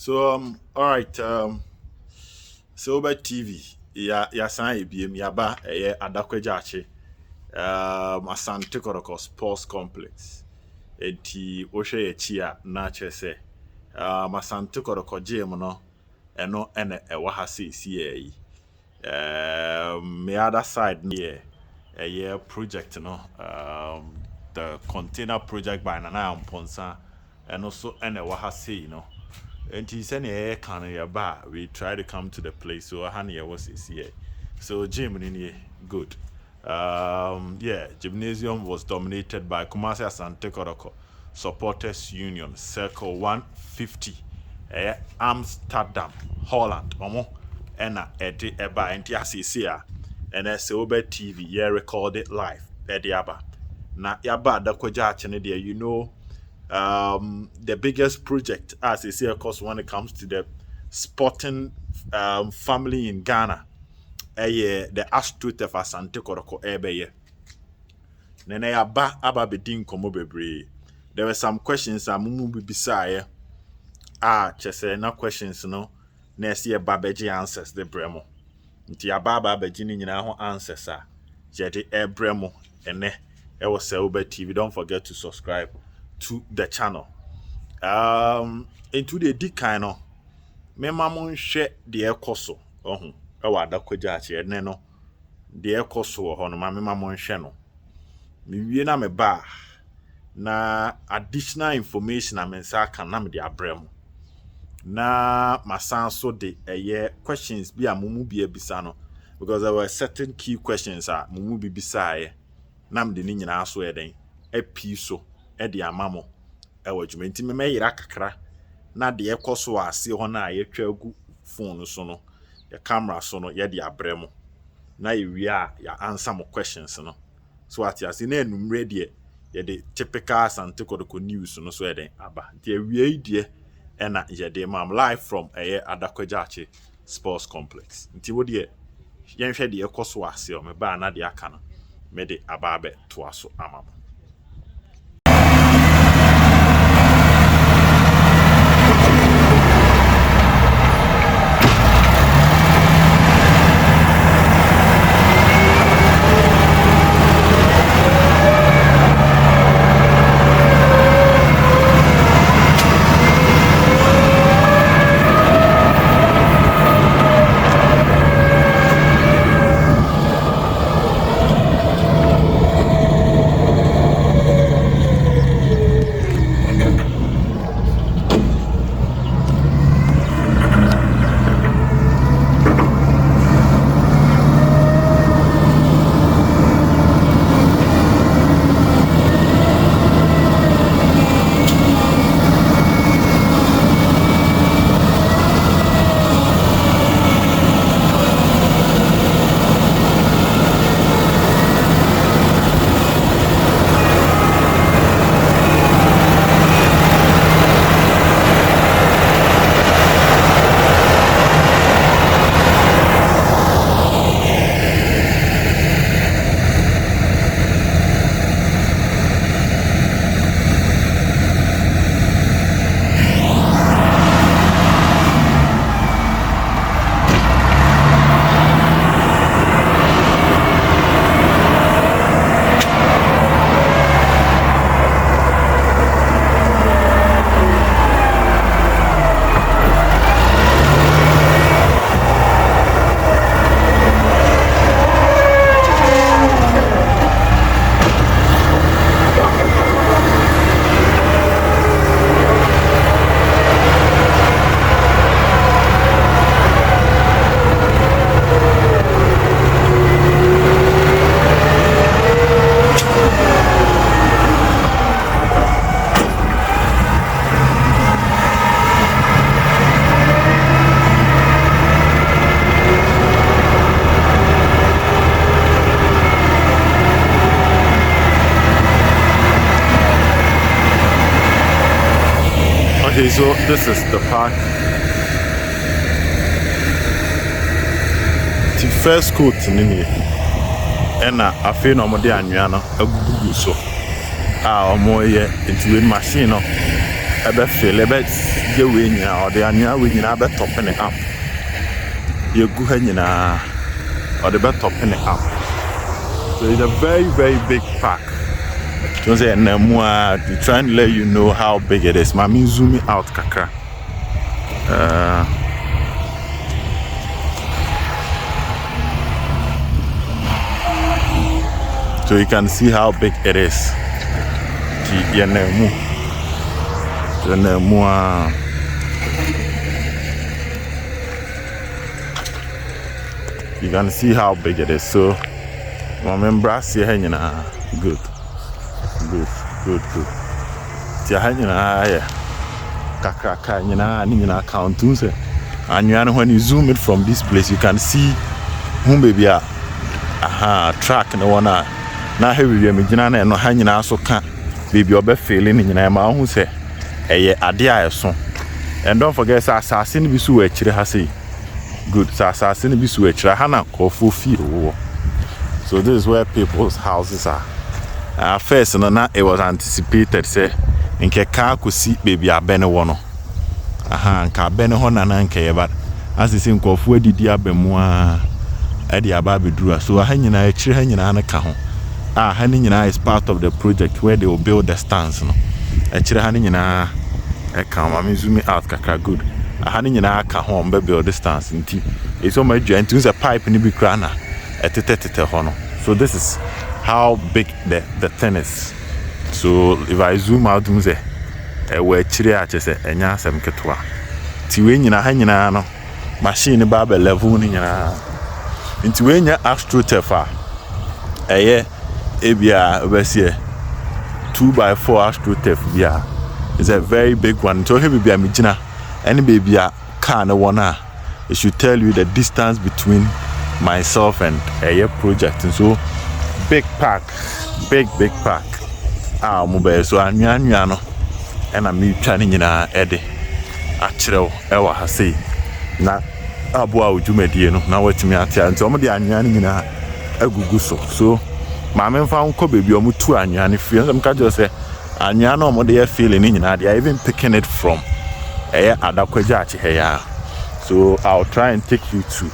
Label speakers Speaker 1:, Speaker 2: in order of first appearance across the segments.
Speaker 1: All right. So Obed TV, ya san ebiem yaba adakwajache. Asante Kotoko Sports Complex. Enti ohwe ye chi a na kyerɛ Asante Kotoko gym no ɛno ɛna ɛwɔ ha si yi. Me other side near a project the container project by Nana Ponsa and also and a wahasi, and he sent a can we try to come to the place so honey was here. So gym in here good. Yeah, gymnasium was dominated by Kumasi Asante Kotoko Supporters Union Circle 150 Amsterdam, Holland. Ena ede eba enti asisi a ena se Obed TV ye record it live ede aba na yaba adakwaja achene there the biggest project as you see of course when it comes to the sporting family in Ghana the ASTRO of Asante Kotoko ebe nene yaba aba bedin komo bebre there were some questions amumu bibisa chese na questions no na esi e babeji answers the bremo nti ababa babeji ni nyina ho answers jede e bremo ene e was Obed TV. Don't forget to subscribe to the channel. Into the dikan no me mamon hwe de ekoso ohun e wa adakwaja ache ene no de ekoso ho no me mamon hwe no me wie na me ba na additional information amensa kan na me de abremo na masan so de questions bi a mumu bi ebisa no because there were certain key questions mumu bi bisa na me de ni nyina so eden epi so e de amamo e wadwuma nti me meyira kakra na de ekoso ase ho na yetwa agu phone so no the camera so no ye de abremo na yewie ya answer mo questions no so ase na enumre de ye de typical Asante Kotoko news no so eden aba nti ewie de ena yede mam live from Adakwajache Sports Complex. Nti wo de yenhwe de ekoso ase o me ba na de aka no me de ababe to aso amam. Okay, so this is the park. The first coat nini. Ena afi no mo de anwea no agugu so. Omo ye into machine no. ebe feel ebe je we nyina or the anua we nyina be top ne up ye gu ha nyina or the be top ne up. So it's a very, very big park. So say Nemua, trying to let you know how big it is. Mami zoom it out kakra. So you can see how big it is. You can see how big it is. So remember, see good. Tia hanyina ya kakaka nyina count say and when you zoom it from this place you can see who baby track na wana na heavy me gina na no hanyina so ka baby obe feeling nyina ma hu say eye ade a so. And don't forget asase ni bi so wa kire ha say good asase ni bi so wa kire ha na kofo feel wo. So this is where people's houses are. First, it was anticipated, say, in Keka could see baby a benewono. Nka bene ho nana nke but as the same kofu didi abemwa edi ababe dura. So ha nyina akire ha nyina na ka ho. Ha nyina is part of the project where they will build the stands no. Akire ha nyina ka ma me zoom out kakra good. Ha nyina ka ho mbe build the stands nti. It's so much joint use a pipe ni bi kra na etete ho no. So this is how big the thing is. So if I zoom out we chire a chese enya asem ketwa ti we nyina ha nyina no machine ba be level ni nyina nti we nya ASTRO tefa ebia obesie 2x4 ASTRO tef bia is a very big one. So he bia me gina any baby a car na one it should tell you the distance between myself and project. And so big park, big park. Mobile so anwa no and I'm trying nyina ede achrew ewa ha sei na aboa odwumadie no na watimi atia nti omo de anwa nyina agugu so ma me mfa nko bebi omo tu anwa ne fie am ka jo se anwa no omo de feel ni nyina they are even picking it from adakwaja achi heya. So I'll try and take you to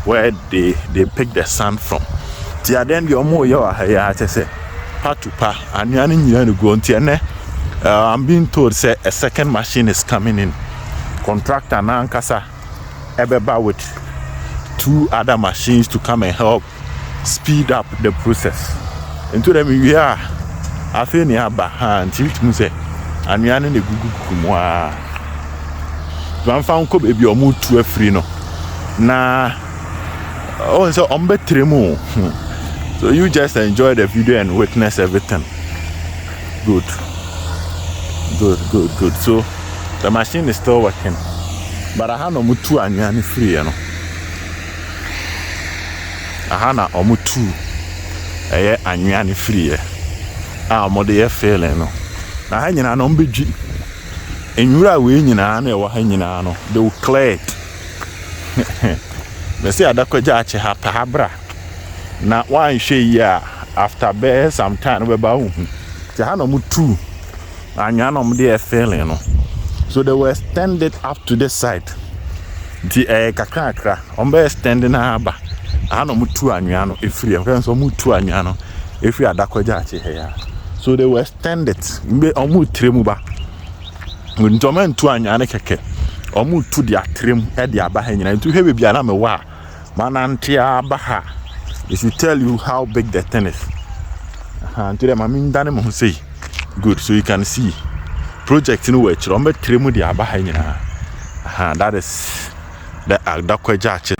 Speaker 1: where they pick the sand from. Tia den de omo ye wa heya che se patupa anwa ni nyina no go nti ene I'm being told say a second machine is coming in. Contractor na nkasa ebeba with 2 other machines to come and help speed up the process. Into them we are afi ni aba nti mu say anwa ne gugu kumwa. Wan fa nko bebi omu tu afri no na so ombetremu. So you just enjoy the video and witness everything. Good. So the machine is still working, but I have no mutu anwani free, you know. I have no mutu anwani free. Mode failing no. Na ha nyina no mbedwi. Enwura we nyina na e wo ha nyina no. They will clear it. Me say adakwaja ache habra. Na wan hwe ya after be some time we ba hu. Ti ha no mutu anyanom dey failing no. So they will extend it up to this side. The kakra ombe extending aba ano mutu anwa no efiri am so mutu anwa no efiri adakwaja ache heya. So they will extend it mbe omu tremu ba ntoma ntu anwa ne keke omu tu dia trem e dia aba ha nyina ntu hwe bia na me wa mana ntia aba ha. It will tell you how big the thing is. Ntu dem am ndane mo say good. So you can see project in which Rombe Trimu di Abahina. That is the Adakwaja.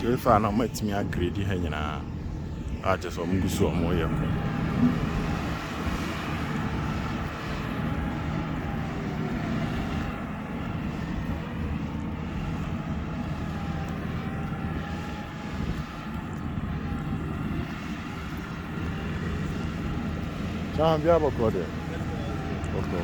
Speaker 1: If I not met me a greedy hangina, I just want to go more. I'm Biaba Code. Okay.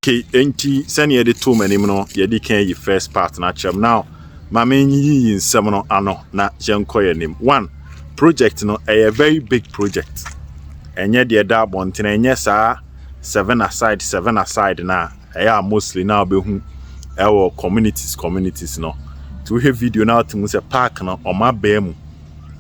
Speaker 1: Okay, enti sani yɛde to m'anim no yɛde kan yi first part na kyerɛm now ma menyi nsɛm no ano na yɛnkɔ yɛnim. One, project no a very big project. Ɛnyɛ deɛ da abɔnten, ɛnyɛ saa seven aside na ɛyɛ mostly na wobɛhu ɛwɔ communities no. To wohwɛ video na wotem sɛ park no ɔma baa mu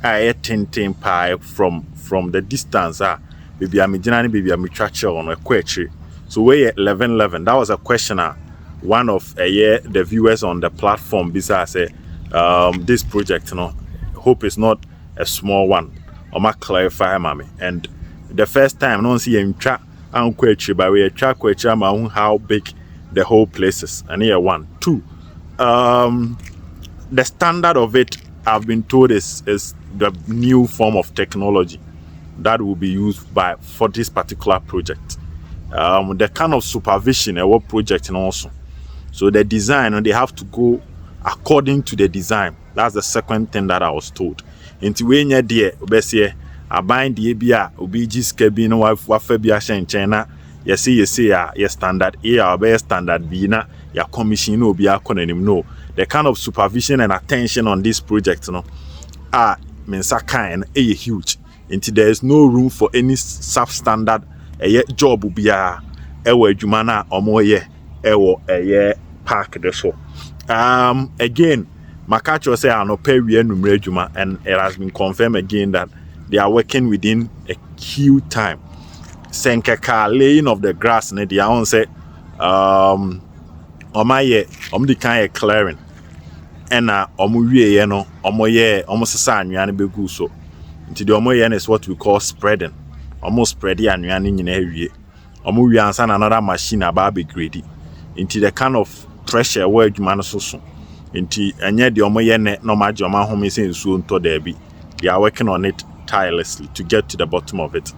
Speaker 1: a ɛyɛ tenten paa from the distance a baby a megyina ne baby a metwa kyerɛ no ɛkɔ akyire. So we're 11. That was a question one of the viewers on the platform besides say this project, hope is not a small one. I might clarify, mommy. And the first time, no one see him track and question, but we track how big the whole place is. And here 1, 2. The standard of it, I've been told, is the new form of technology that will be used for this particular project. The kind of supervision a work project and also. So the design, they have to go according to the design. That's the second thing that I was told. Into when you're there, obviously, I bind the ABA, OBG's cabin, Wafabia Shen China, you say, your standard A or standard B, your commission, no be a no. The kind of supervision and attention on this project, kind huge. Into there is no room for any substandard job bia ewo adwuma na omo ye ewo park de so. Again, Makacho say anope wie numre adwuma, and it has been confirmed again that they are working within a huge time. Senkeka laying of the grass ne dia on say the kind clearing, and omo wie no omo sesa anwea ne begu so. Nti the omo ye is what we call spreading. Almost spread the annual in every we answer another machine about be greedy. Into the kind of pressure word man so. Into and yet the omoyene no matter my home is in soon to there be. They are working on it tirelessly to get to the bottom of it.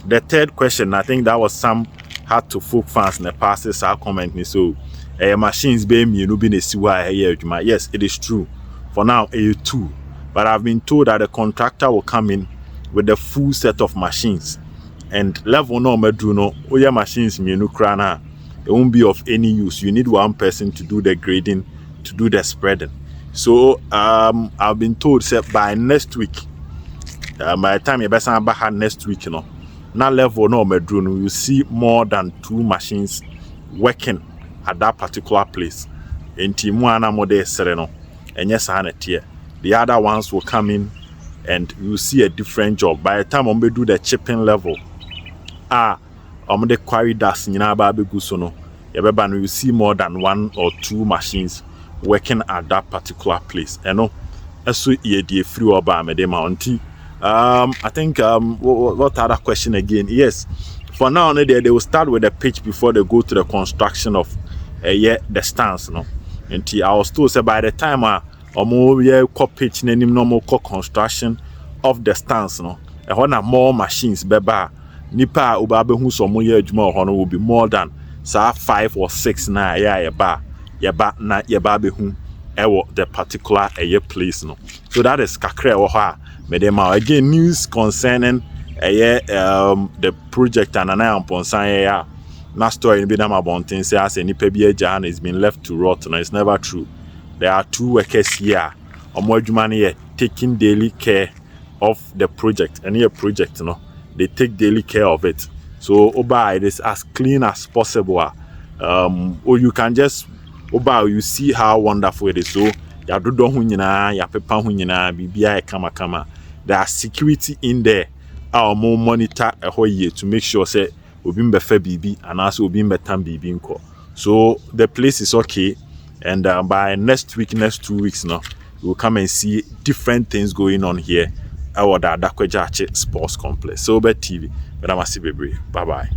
Speaker 1: The third question, I think that was some hard to folk fans in the past are commenting so machines being you know being a siwa here. Yes, it is true. For now, A2. But I've been told that the contractor will come in with the full set of machines. And level no medruno, oya machines mienu krana, it won't be of any use. You need one person to do the grading, to do the spreading. So I've been told that by next week, by the time you best back next week, na level no medruno, you see more than 2 machines working at that particular place. In Timuana Mode Sereno, and yes, the other ones will come in and you see a different job. By the time we do the chipping level, the quarry dust you see more than 1 or 2 machines working at that particular place. So I think what other question again? Yes, for now they will start with the pitch before they go to the construction of the stands. And I was told say by the time pitch normal construction of the stands more machines nipa ubabe hu so mo ye adwuma ho no will be more than 5 or 6 na yeba be hu the particular place so that is kakra wo ha medema again news concerning the project and an amponsan na story bi na mabonten say as nipa bi agya has been left to rot. No, it's never true. There are 2 workers here omo adwuma ne taking daily care of the project. Any project they take daily care of it. So it is as clean as possible. Or you can just you see how wonderful it is. So ya dodo hu nyina, ya pepa hu nyina, bibia e kama. There are security in there. Our more monitor a whole year to make sure say obi mbefa bibi and also obi mbetam bibi nko. So the place is okay, and by next 2 weeks we'll come and see different things going on here. Our Dakwejache Sports Complex. So Obed TV. Bye bye.